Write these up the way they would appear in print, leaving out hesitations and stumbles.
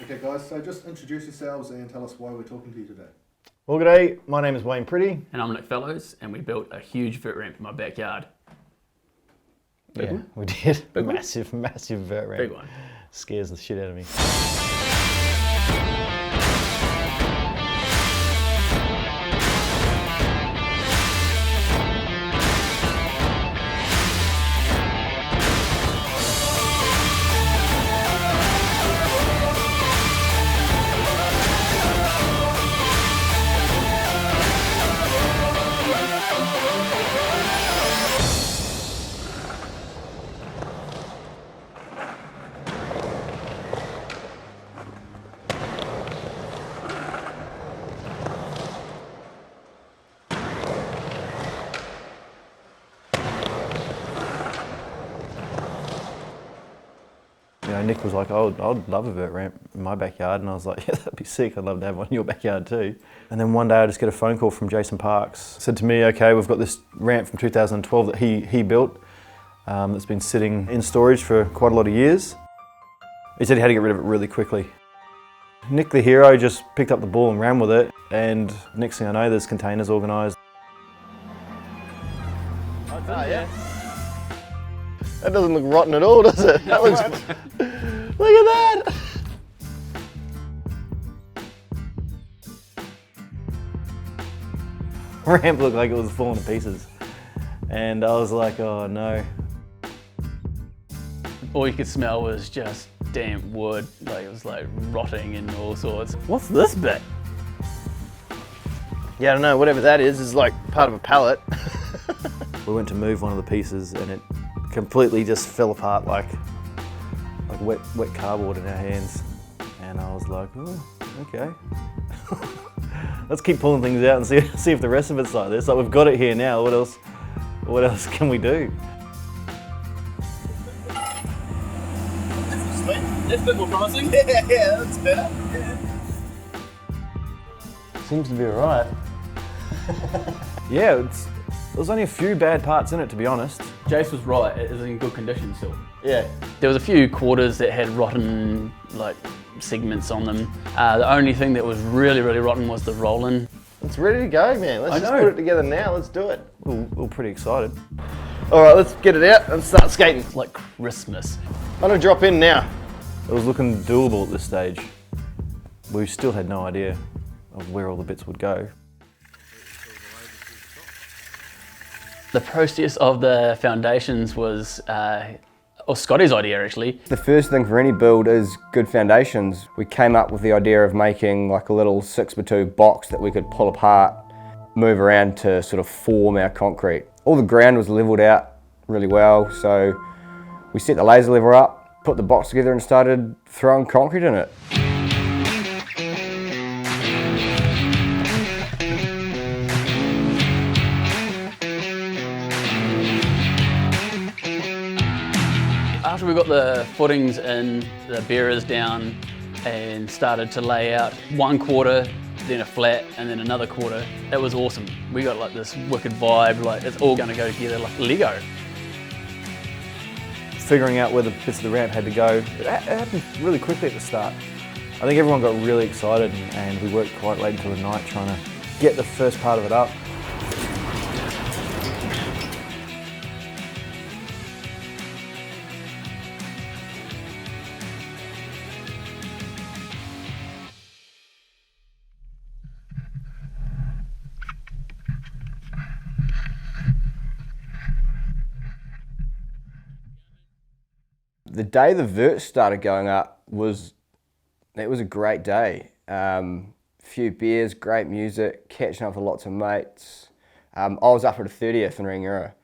Okay guys, so just introduce yourselves and tell us why we're talking to you today. Well, g'day, my name is Wayne Pretty. And I'm Nick Fellows, and we built a huge vert ramp in my backyard. Big one? We did. Big one? Massive vert ramp. Big one. Scares the shit out of me. You know, Nick was like, I'd love a vert ramp in my backyard, and I was like, yeah, that'd be sick, I'd love to have one in your backyard too. And then one day I just get a phone call from Jason Parks. Said to me, okay, we've got this ramp from 2012 that he built, that's been sitting in storage for quite a lot of years. He said he had to get rid of it really quickly. Nick the hero just picked up the ball and ran with it, and next thing I know, there's containers organised. Oh, yeah. That doesn't look rotten at all, does it? That looks... Look at that! Ramp looked like it was falling to pieces. And I was like, oh no. All you could smell was just damp wood, like it was like rotting and all sorts. What's this bit? Yeah, I don't know, whatever that is like part of a pallet. We went to move one of the pieces and it completely just fell apart like wet cardboard in our hands. And I was like, oh, okay. Let's keep pulling things out and see if the rest of it's like this. Like, we've got it here now, what else can we do? That's a bit more promising. Yeah, that's better. Yeah. Seems to be alright. Yeah, there's only a few bad parts in it, to be honest. Jace was right, it is in good condition still. Yeah. There was a few quarters that had rotten like segments on them. The only thing that was really rotten was the roll-in. It's ready to go, man. Let's just put it together now. Let's do it. We're pretty excited. All right, let's get it out and start skating. It's like Christmas. I'm gonna drop in now. It was looking doable at this stage. We still had no idea of where all the bits would go. The process of the foundations was Scotty's idea actually. The first thing for any build is good foundations. We came up with the idea of making like a little 6x2 box that we could pull apart, move around to sort of form our concrete. All the ground was leveled out really well, so we set the laser level up, put the box together and started throwing concrete in it. After we got the footings in, the bearers down and started to lay out one quarter, then a flat and then another quarter, it was awesome. We got like this wicked vibe, like it's all gonna go together like Lego. Figuring out where the bits of the ramp had to go, it happened really quickly at the start. I think everyone got really excited and we worked quite late into the night trying to get the first part of it up. The day the vert started going up was a great day. Few beers, great music, catching up with lots of mates. I was up at a 30th in Rangiora.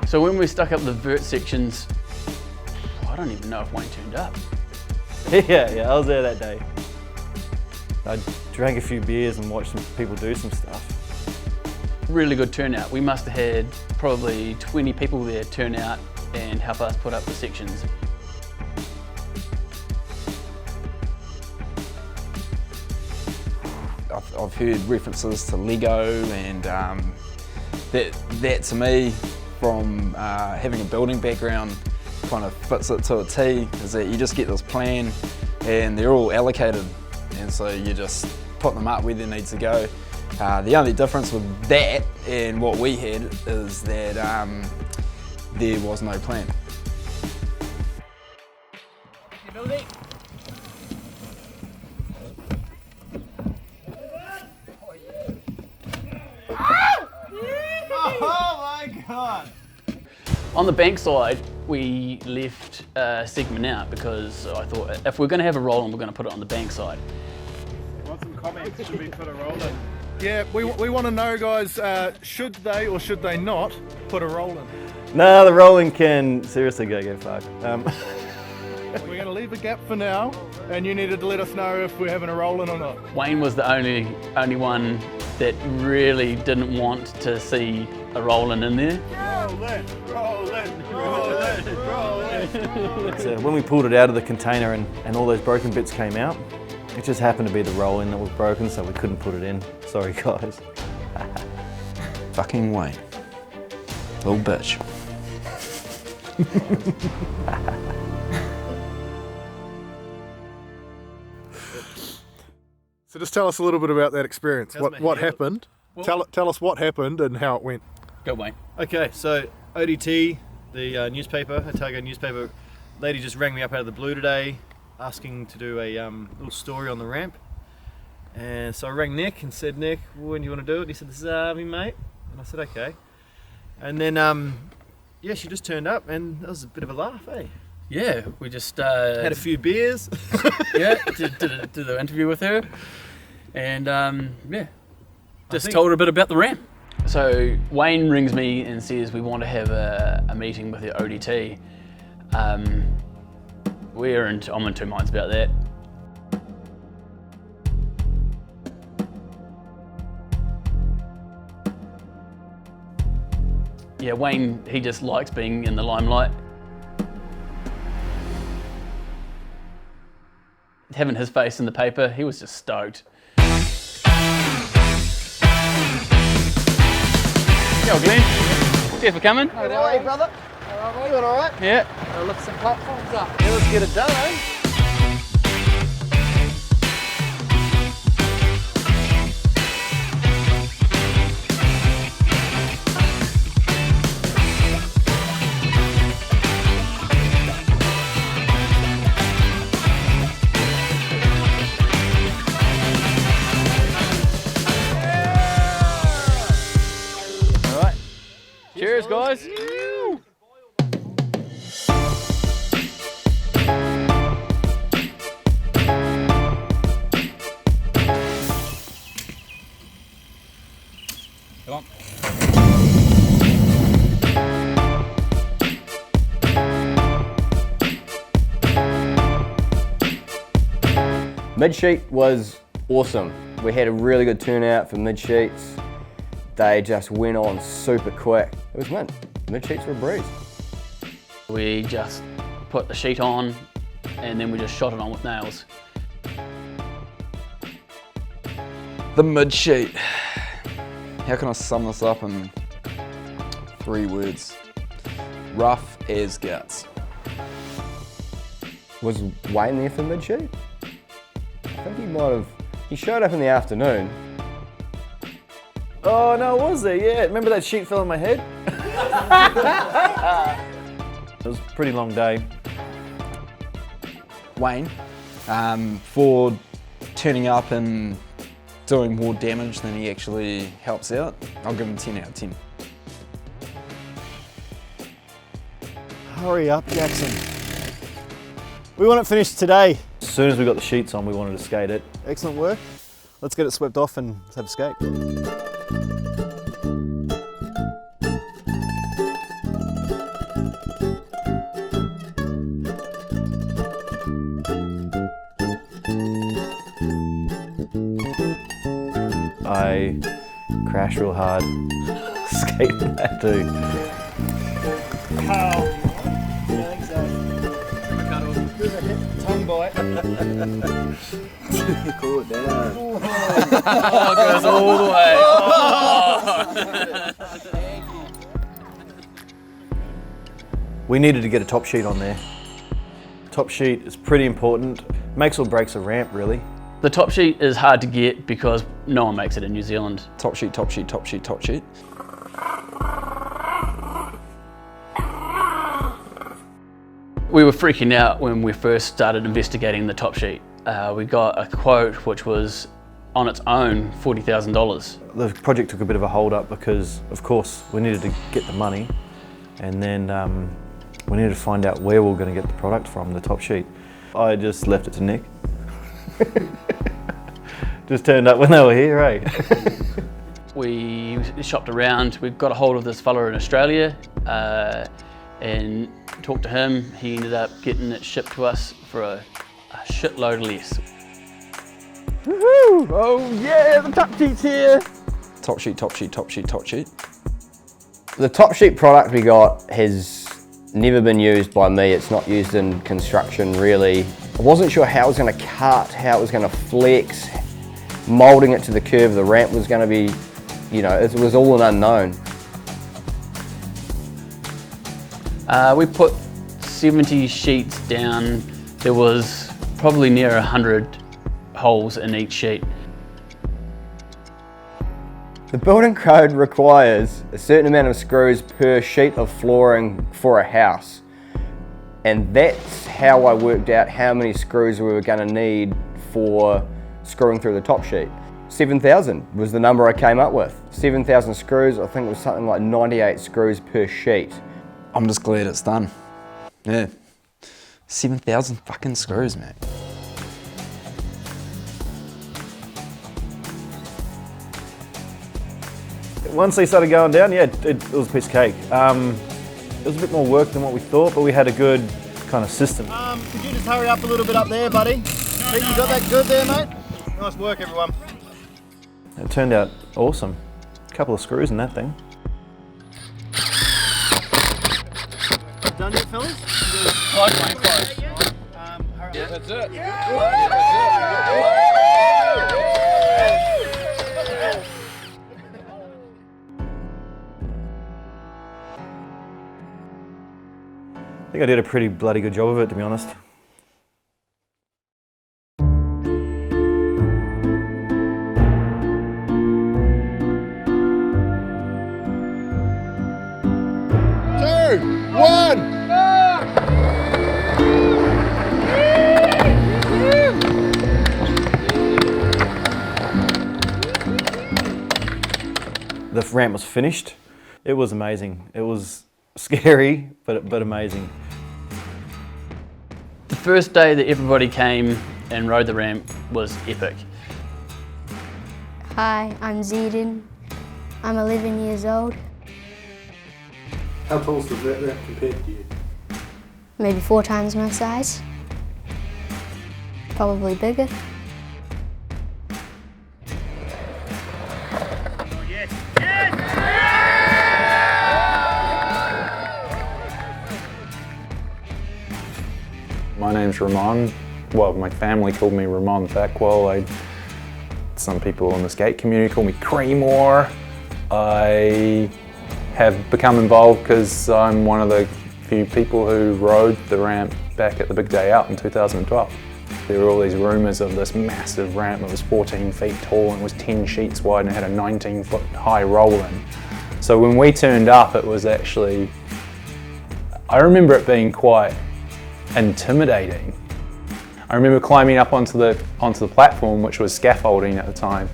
So when we stuck up the vert sections, I don't even know if Wayne turned up. Yeah, I was there that day. I drank a few beers and watched some people do some stuff. Really good turnout. We must have had probably 20 people there turn out and help us put up the sections. I've heard references to Lego, and that to me, from having a building background, kind of fits it to a T, is that you just get this plan and they're all allocated, and so you just put them up where they need to go. The only difference with that and what we had is that there was no plan. Oh my God! On the bank side, we left a segment out because I thought if we're going to have a roll-in, we're going to put it on the bank side. Want some comments? Should we put a roll in? Yeah, we want to know, guys, should they or should they not put a roll in? No, the rolling can seriously go get fucked. We're going to leave a gap for now, and you needed to let us know if we're having a roll in or not. Wayne was the only one that really didn't want to see a roll-in in there. Roll in, roll in, roll in, roll in. So when we pulled it out of the container and all those broken bits came out, it just happened to be the roll-in that was broken, so we couldn't put it in. Sorry, guys. Fucking Wayne. Little bitch. So just tell us a little bit about that experience. What happened? Tell us what happened and how it went. Go, Wayne. Okay, so ODT, the newspaper, Otago newspaper, lady just rang me up out of the blue today, asking to do a little story on the ramp. And so I rang Nick and said, Nick, when do you want to do it? And he said, this is Harvey, mate. And I said, okay. And then, yeah, she just turned up and that was a bit of a laugh, eh? Yeah, we just Had a few beers. yeah, did the interview with her, and yeah, just told her a bit about the ramp. So Wayne rings me and says we want to have a meeting with the ODT. I'm in two minds about that. Yeah, Wayne, he just likes being in the limelight. Having his face in the paper, he was just stoked. Yo, Glenn. Cheers for coming. How are you, brother? All right, doing all right? Yeah. I'll lift some platforms up. Yeah, let's get it done, eh? Cheers, guys. Come on. Mid-sheet was awesome. We had a really good turnout for mid-sheets. They just went on super quick. It was mint. Mid-sheets were a breeze. We just put the sheet on and then we just shot it on with nails. The mid-sheet. How can I sum this up in 3 words? Rough as guts. Was Wayne there for mid-sheet? I think he might have. He showed up in the afternoon. Oh no, was there? Yeah, remember that sheet fell on my head? It was a pretty long day. Wayne, for turning up and doing more damage than he actually helps out, I'll give him 10 out of 10. Hurry up, Jackson. We want it finished today. As soon as we got the sheets on, we wanted to skate it. Excellent work. Let's get it swept off and let's have a skate. I crashed real hard, skating that too. Tongue bite. Cool it down. Oh, it goes all the way. We needed to get a top sheet on there. Top sheet is pretty important. Makes or breaks a ramp, really. The top sheet is hard to get because no one makes it in New Zealand. Top sheet, top sheet, top sheet, top sheet. We were freaking out when we first started investigating the top sheet. We got a quote which was on its own $40,000. The project took a bit of a hold up because, of course, we needed to get the money, and then we needed to find out where we were going to get the product from, the top sheet. I just left it to Nick. Just turned up when they were here, eh? We shopped around. We got a hold of this fella in Australia and talked to him. He ended up getting it shipped to us for a shitload less. Woohoo! Oh yeah, the top sheet's here! Top sheet, top sheet, top sheet, top sheet. The top sheet product we got has never been used by me. It's not used in construction really. I wasn't sure how it was going to cut, how it was going to flex, moulding it to the curve the ramp was going to be, you know, it was all an unknown. We put 70 sheets down. There was probably near 100 holes in each sheet. The building code requires a certain amount of screws per sheet of flooring for a house. And that's how I worked out how many screws we were going to need for screwing through the top sheet. 7,000 was the number I came up with. 7,000 screws, I think it was something like 98 screws per sheet. I'm just glad it's done. Yeah. 7,000 fucking screws, mate. Once they started going down, yeah, it was a piece of cake. It was a bit more work than what we thought, but we had a good kind of system. Could you just hurry up a little bit up there, buddy? Pete, you got that good there, mate? Nice work, everyone. It turned out awesome. A couple of screws in that thing. Done yet, fellas? Close, mate, close. That's it. I think I did a pretty bloody good job of it, to be honest. The ramp was finished. It was amazing. It was scary, but amazing. The first day that everybody came and rode the ramp was epic. Hi, I'm Zedin. I'm 11 years old. How tall's the vert ramp compared to you? Maybe 4 times my size. Probably bigger. My name's Ramon. Well, my family called me Ramon Thackwell. Some people in the skate community call me Creemore. I have become involved because I'm one of the few people who rode the ramp back at the big day out in 2012. There were all these rumours of this massive ramp that was 14 feet tall and was 10 sheets wide and had a 19-foot high roll-in. So when we turned up, it was actually, I remember it being quite intimidating. I remember climbing up onto the platform, which was scaffolding at the time,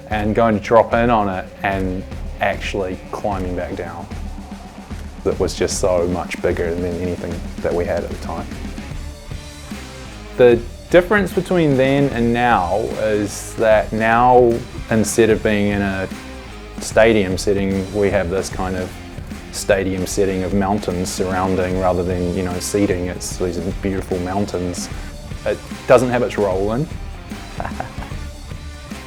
and going to drop in on it and actually climbing back down. It was just so much bigger than anything that we had at the time. The difference between then and now is that now, instead of being in a stadium setting, we have this kind of stadium setting of mountains surrounding rather than, you know, seating. It's these beautiful mountains. It doesn't have its roll-in.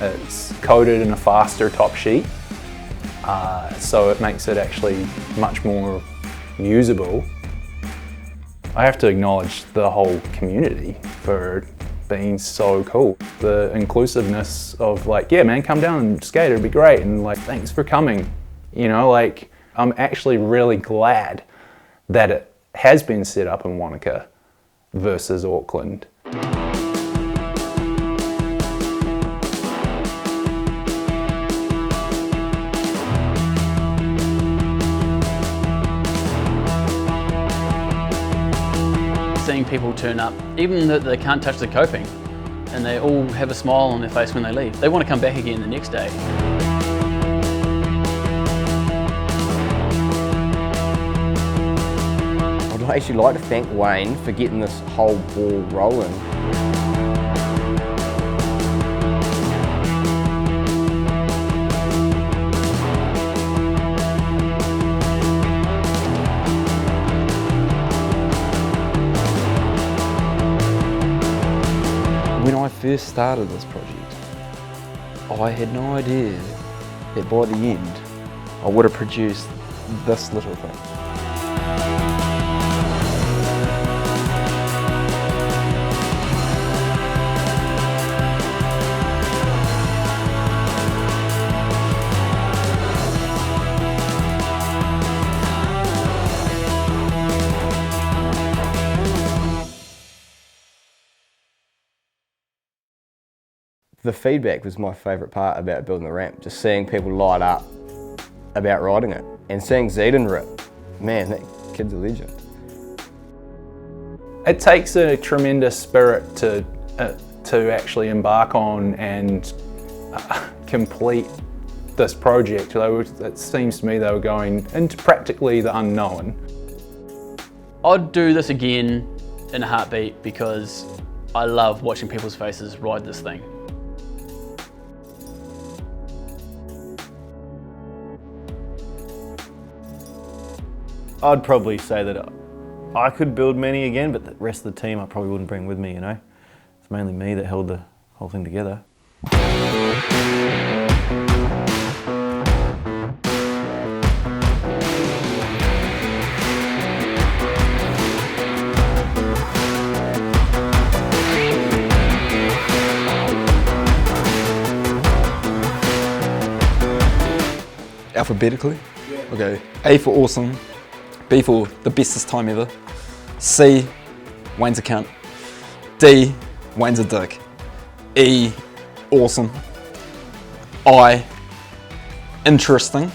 It's coated in a faster top sheet, so it makes it actually much more usable. I have to acknowledge the whole community for been so cool. The inclusiveness of like, yeah man, come down and skate, it'd be great, and like, thanks for coming. You know, like, I'm actually really glad that it has been set up in Wanaka versus Auckland. Seeing people turn up, even that they can't touch the coping, and they all have a smile on their face when they leave. They want to come back again the next day. I'd actually like to thank Wayne for getting this whole ball rolling. When I first started this project, I had no idea that by the end I would have produced this little thing. The feedback was my favourite part about building the ramp, just seeing people light up about riding it. And seeing Zeden rip, man, that kid's a legend. It takes a tremendous spirit to actually embark on and complete this project. It seems to me they were going into practically the unknown. I'd do this again in a heartbeat because I love watching people's faces ride this thing. I'd probably say that I could build many again, but the rest of the team I probably wouldn't bring with me, you know? It's mainly me that held the whole thing together. Alphabetically? Yeah. Okay. A for awesome. B for the bestest time ever. C, Wayne's a cunt. D, Wayne's a dick. E, awesome. I, interesting.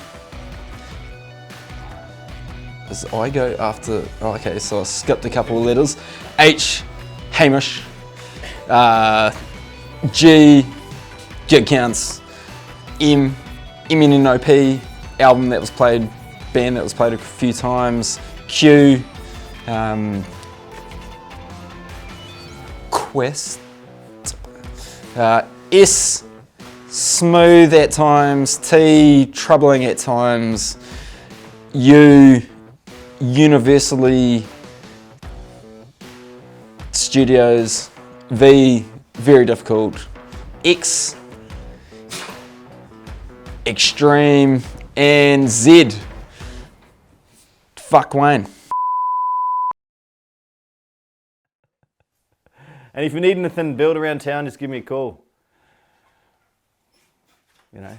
Does I go after, oh, okay, so I skipped a couple of letters. H, Hamish. G, gig counts. M, MNNOP, album that was played, band that was played a few times. Q, Quest. S, smooth at times. T, troubling at times. U, universally studios. V, very difficult. X, extreme. And Z, fuck Wayne. And if you need anything built around town, just give me a call. You know.